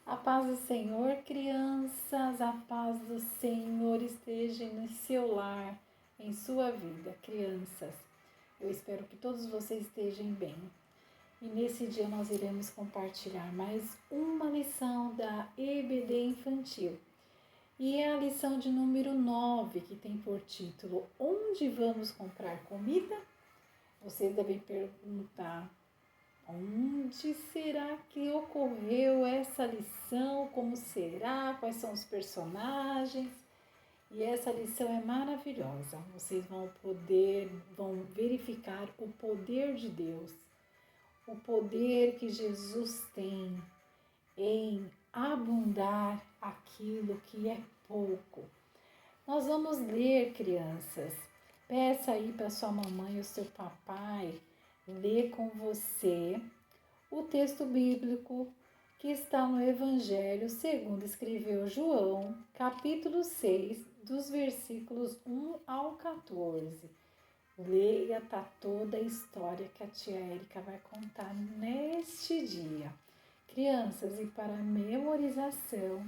A paz do Senhor, crianças, a paz do Senhor esteja em seu lar, em sua vida, crianças. Eu espero que todos vocês estejam bem. E nesse dia nós iremos compartilhar mais uma lição da EBD Infantil. E é a lição de número 9, que tem por título Onde vamos comprar comida? Vocês devem perguntar: onde será que ocorreu essa lição? Como será? Quais são os personagens? E essa lição é maravilhosa. Vocês vão verificar o poder de Deus, o poder que Jesus tem em abundar aquilo que é pouco. Nós vamos ler, crianças. Peça aí para sua mamãe ou seu papai ler com você o texto bíblico que está no Evangelho segundo escreveu João, capítulo 6, dos versículos 1 ao 14. Leia, tá toda a história que a tia Érica vai contar neste dia. Crianças, e para memorização,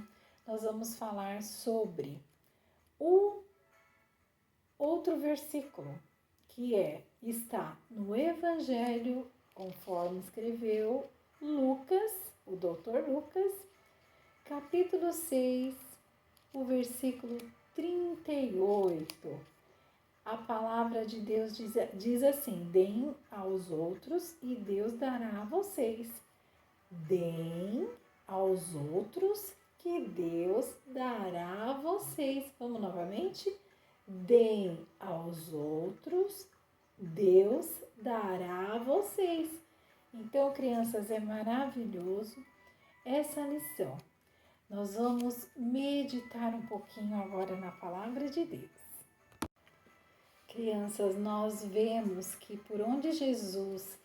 nós vamos falar sobre o outro versículo, que está no Evangelho, conforme escreveu Lucas, o doutor Lucas, capítulo 6, o versículo 38. A palavra de Deus diz assim: deem aos outros e Deus dará a vocês. Deem aos outros que Deus dará a vocês. Vamos novamente? Deem aos outros, Deus dará a vocês. Então, crianças, é maravilhoso essa lição. Nós vamos meditar um pouquinho agora na palavra de Deus. Crianças, nós vemos que por onde Jesus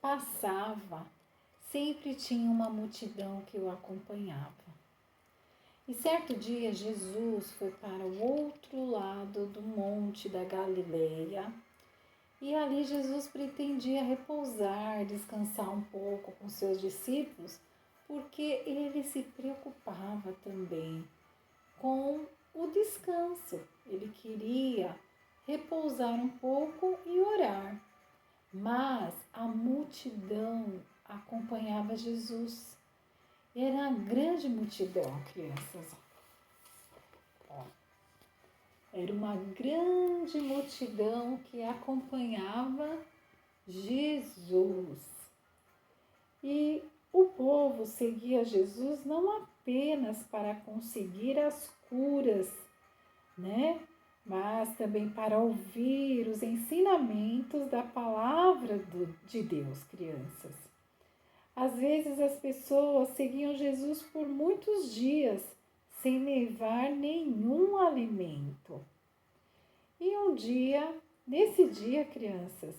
passava, sempre tinha uma multidão que o acompanhava. E certo dia Jesus foi para o outro lado do monte da Galileia e ali Jesus pretendia repousar, descansar um pouco com seus discípulos, porque ele se preocupava também com o descanso. Ele queria repousar um pouco e orar, mas a multidão acompanhava Jesus. Era uma grande multidão, crianças. Era uma grande multidão que acompanhava Jesus. E o povo seguia Jesus não apenas para conseguir as curas, né? Mas também para ouvir os ensinamentos da palavra de Deus, crianças. Às vezes as pessoas seguiam Jesus por muitos dias, sem levar nenhum alimento. E um dia, nesse dia, crianças,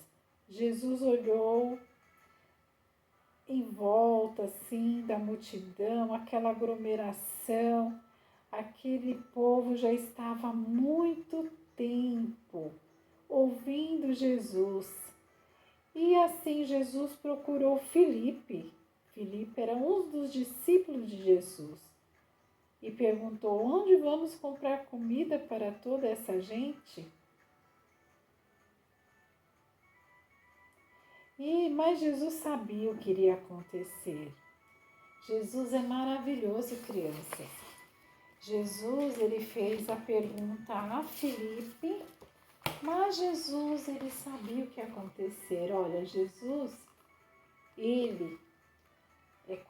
Jesus olhou em volta, assim, da multidão, aquela aglomeração, aquele povo já estava há muito tempo ouvindo Jesus. E assim Jesus procurou Filipe. Filipe era um dos discípulos de Jesus. E perguntou: onde vamos comprar comida para toda essa gente? Mas Jesus sabia o que iria acontecer. Jesus é maravilhoso, crianças. Jesus, ele fez a pergunta a Filipe, mas Jesus, ele sabia o que ia acontecer. Olha, Jesus, ele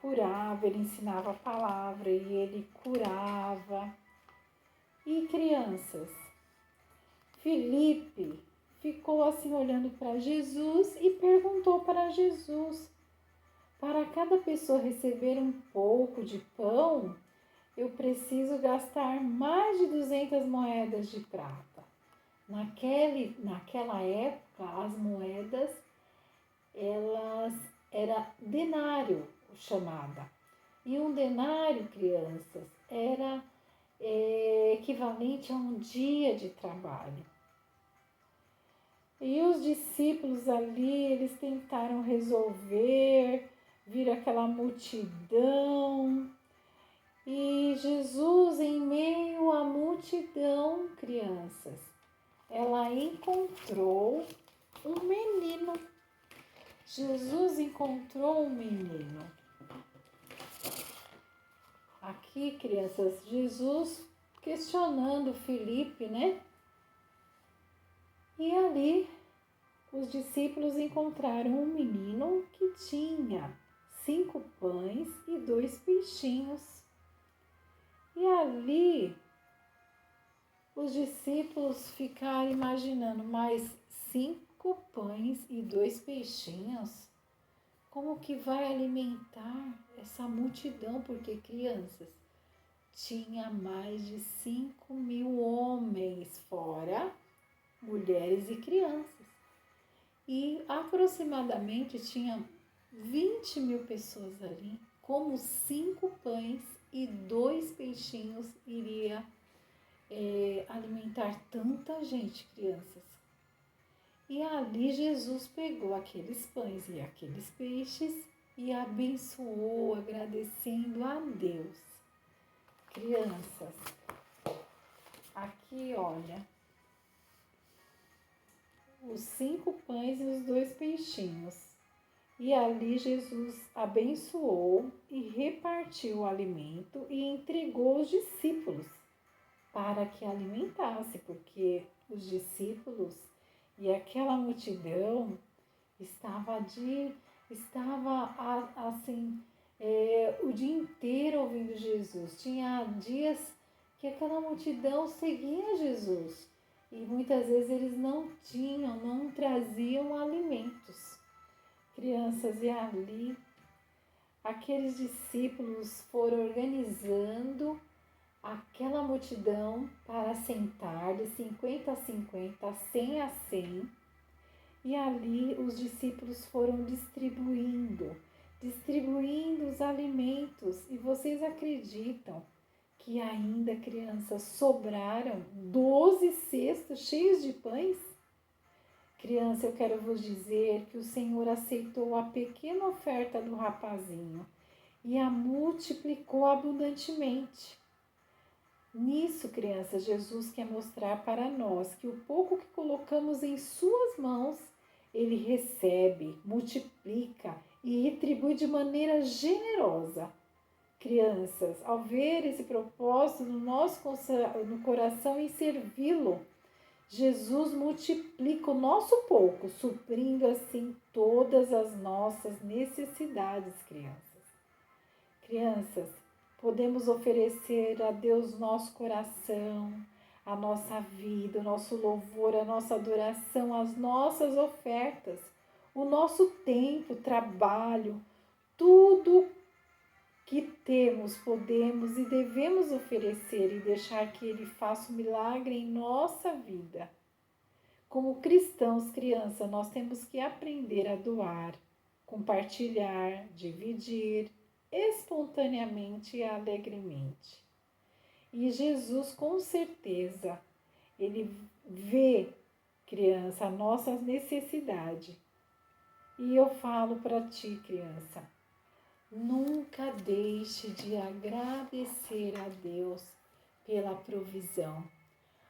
curava, ele ensinava a palavra e ele curava. E crianças, Filipe ficou assim olhando para Jesus e perguntou para Jesus: para cada pessoa receber um pouco de pão, eu preciso gastar mais de 200 moedas de prata. Naquela época, as moedas, elas era denário chamada. E um denário, crianças, era equivalente a um dia de trabalho. E os discípulos ali, eles tentaram resolver, viram aquela multidão Jesus, em meio à multidão, crianças, ela encontrou um menino. Jesus encontrou um menino. Aqui, crianças, Jesus questionando Felipe, né? E ali os discípulos encontraram um menino que tinha 5 pães e 2 peixinhos. E ali os discípulos ficaram imaginando, mas 5 pães e 2 peixinhos? Como que vai alimentar essa multidão? Porque, crianças, tinha mais de 5.000 homens, fora mulheres e crianças. E aproximadamente tinha 20.000 pessoas ali. Como 5 pães e 2 peixinhos iria alimentar tanta gente, crianças? E ali Jesus pegou aqueles pães e aqueles peixes e abençoou, agradecendo a Deus. Crianças, aqui olha, os 5 pães e os 2 peixinhos. E ali Jesus abençoou e repartiu o alimento e entregou aos discípulos para que alimentasse, porque os discípulos e aquela multidão estava assim o dia inteiro ouvindo Jesus. Tinha dias que aquela multidão seguia Jesus e muitas vezes eles não traziam alimentos. Crianças, e ali aqueles discípulos foram organizando aquela multidão para sentar de 50 a 50, 100 a 100, e ali os discípulos foram distribuindo os alimentos. E vocês acreditam que ainda, crianças, sobraram 12 cestos cheios de pães? Criança, eu quero vos dizer que o Senhor aceitou a pequena oferta do rapazinho e a multiplicou abundantemente. Nisso, crianças, Jesus quer mostrar para nós que o pouco que colocamos em suas mãos, Ele recebe, multiplica e retribui de maneira generosa. Crianças, ao ver esse propósito no coração em servi-lo, Jesus multiplica o nosso pouco, suprindo assim todas as nossas necessidades, crianças. Crianças, podemos oferecer a Deus nosso coração, a nossa vida, o nosso louvor, a nossa adoração, as nossas ofertas, o nosso tempo, trabalho, tudo que temos, podemos e devemos oferecer e deixar que Ele faça um milagre em nossa vida. Como cristãos, criança, nós temos que aprender a doar, compartilhar, dividir espontaneamente e alegremente. E Jesus, com certeza, Ele vê, criança, a nossa necessidade. E eu falo para ti, criança, nunca deixe de agradecer a Deus pela provisão.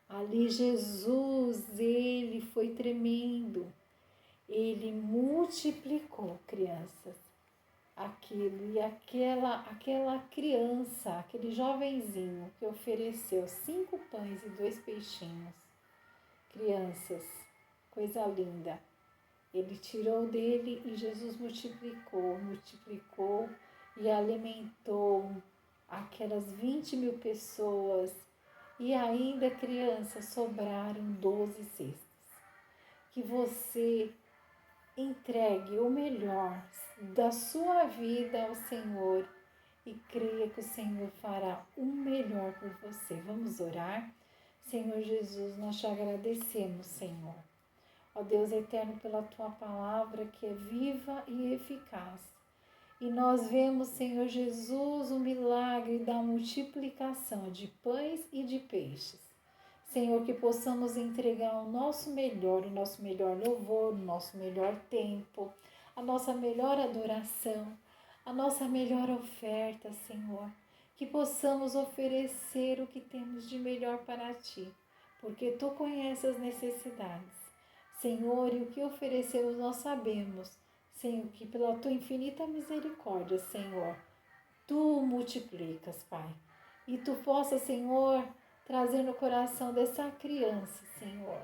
Ali Jesus, Ele foi tremendo. Ele multiplicou, crianças, aquilo. E aquela criança, aquele jovenzinho que ofereceu 5 pães e 2 peixinhos. Crianças, coisa linda. Ele tirou dele e Jesus multiplicou e alimentou aquelas 20.000 pessoas. E ainda, crianças, sobraram 12 cestas. Que você entregue o melhor da sua vida ao Senhor e creia que o Senhor fará o melhor por você. Vamos orar? Senhor Jesus, nós te agradecemos, Senhor. Ó Deus eterno, pela tua palavra que é viva e eficaz. E nós vemos, Senhor Jesus, o milagre da multiplicação de pães e de peixes. Senhor, que possamos entregar o nosso melhor louvor, o nosso melhor tempo, a nossa melhor adoração, a nossa melhor oferta, Senhor. que possamos oferecer o que temos de melhor para Ti, porque Tu conheces as necessidades. Senhor, e o que oferecemos nós sabemos, Senhor, que pela Tua infinita misericórdia, Senhor, Tu multiplicas, Pai. E Tu possa, Senhor, trazer no coração dessa criança, Senhor,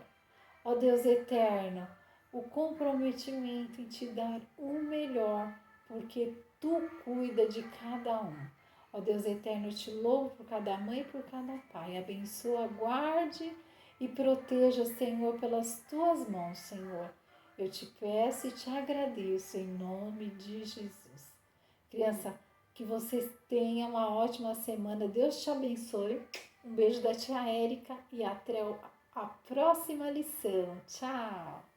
ó Deus eterno, o comprometimento em Te dar o melhor, porque Tu cuida de cada um. Ó Deus eterno, eu Te louvo por cada mãe e por cada pai. Abençoa, guarde e proteja, Senhor, pelas Tuas mãos, Senhor. Eu Te peço e Te agradeço em nome de Jesus. Criança, que vocês tenham uma ótima semana. Deus te abençoe. Um beijo da tia Érica e até a próxima lição. Tchau!